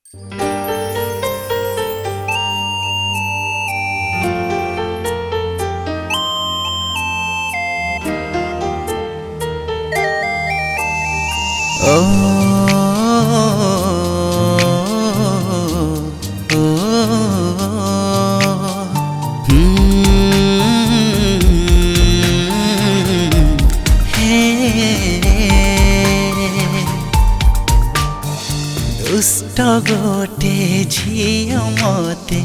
दुष्ट गोटे झियो मते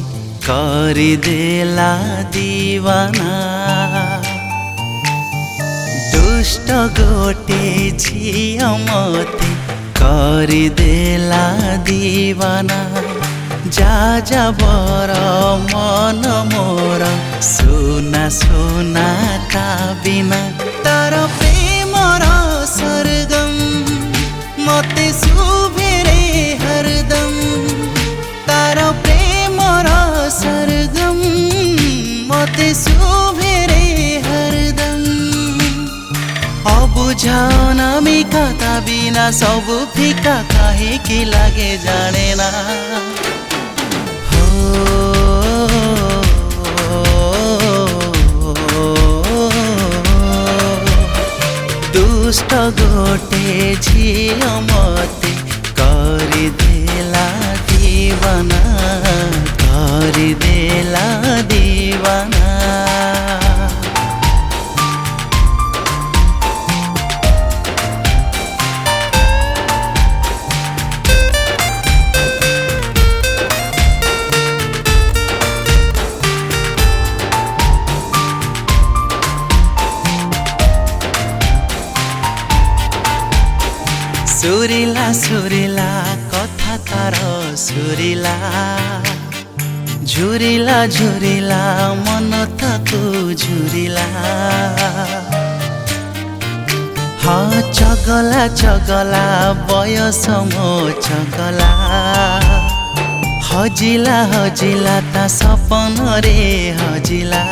करदेला दीवाना। दुष्ट गोटे झियो मते करदेला दीवाना। जा जा बर मन मोर सुना सुना ता बिना। तार प्रेमर सरगम मते शुभे रे हरदम। तार प्रेमर सरगम मते शुभे रे हरदम। अबुझाओ नामी कथा बिना सबु फिका काहे कि लागे जाने ना। दुष्ट गोटे झियो मते करदेला दीवाना। करदेला दीवाना। सुरिला सुरिला कथा तार सुरिला। झुरिला झुरिला मन ताकू झुरिला। हाँ चगला चगला बयस मो चगला। हजिला हजिला ता सपन रे हजिला।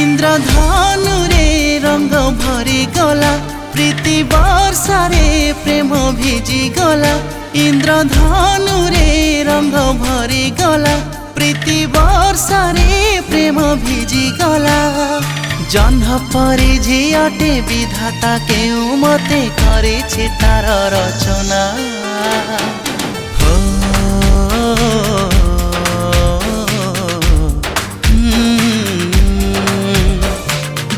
इंद्रधनु रे रंग भरी गला। प्रीति वर्षा रे प्रेम भिजी गला। इंद्रधनु रे रंग भरी गला। प्रीति वर्षा रे प्रेम भिजी गला। जह्न परी झियटे विधाता केउ मते करेछि तार रचना।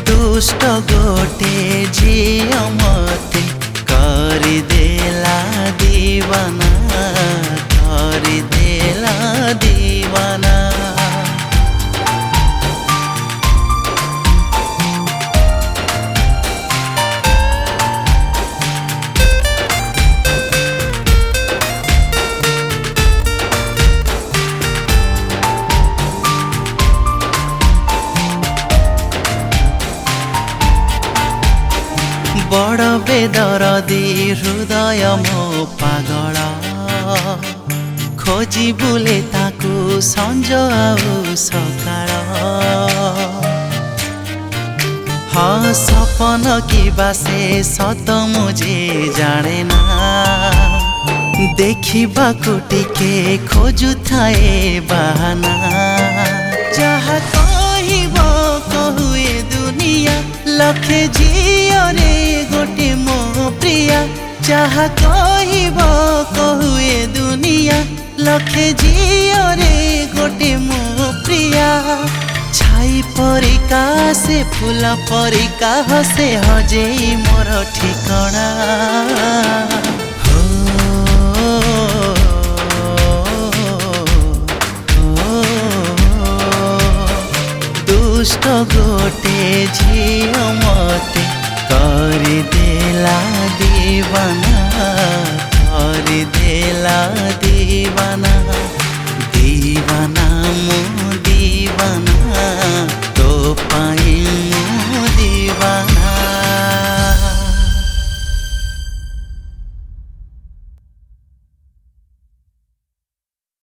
दुष्ट गोटे झियो मते करदेला दीवाना। करदेला दीवाना। बड़ बेदरदी हृदय मो पागल। खोजी बुले ताकू संज आउ सकाळ। हाँ सपन की बासे सत मुझे जाने ना। देखिबा टिके खोजु थाए बहाना। जहा कहिब कहुए दुनिया लखे झियो रे गोटे मो प्रिया। जहा कहिब कहुए दुनिया लखे झियो रे गोटे मो प्रिया। छाई परिका से फूल परिका हसे हजेई मोर ठिकଣା। दुष्ट गोटे झियो मते करदेला दीवाना। करदेला दीवाना।